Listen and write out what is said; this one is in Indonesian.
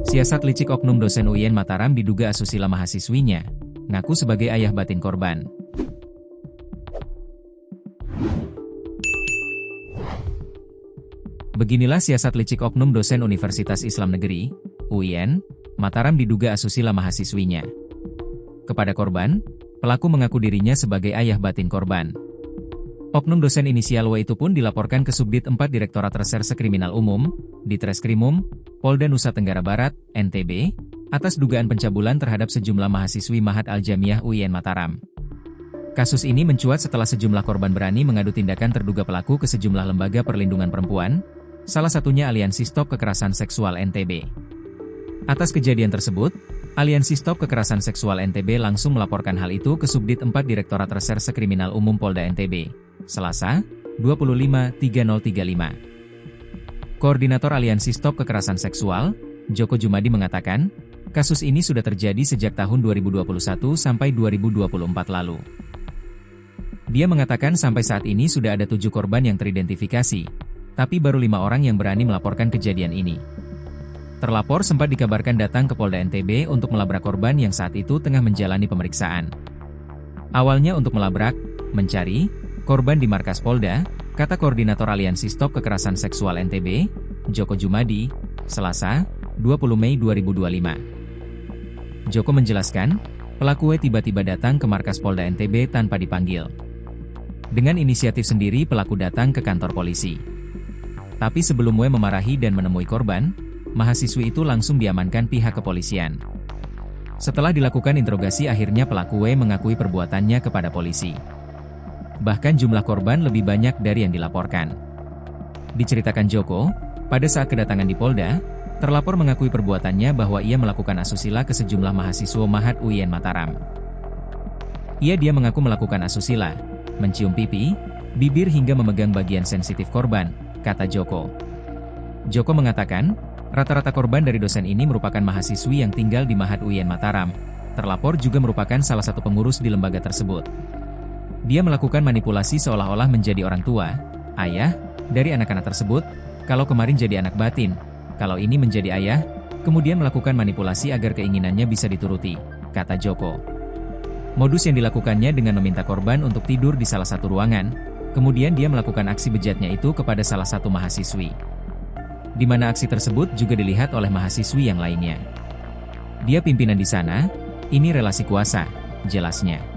Siasat licik oknum dosen UIN Mataram diduga asusila mahasiswinya, ngaku sebagai ayah batin korban. Beginilah siasat licik oknum dosen Universitas Islam Negeri, UIN, Mataram diduga asusila mahasiswinya. Kepada korban, pelaku mengaku dirinya sebagai ayah batin korban. Oknum dosen inisial W itu pun dilaporkan ke Subdit 4 Direktorat Reserse Kriminal Umum, Ditreskrimum, Polda Nusa Tenggara Barat, NTB, atas dugaan pencabulan terhadap sejumlah mahasiswi Mahat Al-Jamiah UIN Mataram. Kasus ini mencuat setelah sejumlah korban berani mengadu tindakan terduga pelaku ke sejumlah lembaga perlindungan perempuan, salah satunya Aliansi Stop Kekerasan Seksual NTB. Atas kejadian tersebut, Aliansi Stop Kekerasan Seksual NTB langsung melaporkan hal itu ke Subdit 4 Direktorat Reserse Kriminal Umum Polda NTB, Selasa, 25/3/035. Koordinator Aliansi Stop Kekerasan Seksual, Joko Jumadi mengatakan, kasus ini sudah terjadi sejak tahun 2021 sampai 2024 lalu. Dia mengatakan sampai saat ini sudah ada 7 korban yang teridentifikasi, tapi baru 5 orang yang berani melaporkan kejadian ini. Terlapor sempat dikabarkan datang ke Polda NTB untuk melabrak korban yang saat itu tengah menjalani pemeriksaan. Awalnya untuk melabrak, mencari, korban di markas Polda, kata Koordinator Aliansi Stop Kekerasan Seksual NTB, Joko Jumadi, Selasa, 20 Mei 2025. Joko menjelaskan, pelaku tiba-tiba datang ke markas Polda NTB tanpa dipanggil. Dengan inisiatif sendiri pelaku datang ke kantor polisi. Tapi sebelum W memarahi dan menemui korban, mahasiswi itu langsung diamankan pihak kepolisian. Setelah dilakukan interogasi akhirnya pelaku W mengakui perbuatannya kepada polisi. Bahkan jumlah korban lebih banyak dari yang dilaporkan. Diceritakan Joko, pada saat kedatangan di Polda, terlapor mengakui perbuatannya bahwa ia melakukan asusila ke sejumlah mahasiswa Mahat UIN Mataram. Dia mengaku melakukan asusila, mencium pipi, bibir hingga memegang bagian sensitif korban, kata Joko. Joko mengatakan, rata-rata korban dari dosen ini merupakan mahasiswi yang tinggal di Mahat UIN Mataram. Terlapor juga merupakan salah satu pengurus di lembaga tersebut. Dia melakukan manipulasi seolah-olah menjadi orang tua, ayah, dari anak-anak tersebut, kalau kemarin jadi anak batin, kalau ini menjadi ayah, kemudian melakukan manipulasi agar keinginannya bisa dituruti, kata Joko. Modus yang dilakukannya dengan meminta korban untuk tidur di salah satu ruangan, kemudian dia melakukan aksi bejatnya itu kepada salah satu mahasiswi. Di mana aksi tersebut juga dilihat oleh mahasiswi yang lainnya. Dia pimpinan di sana, ini relasi kuasa, jelasnya.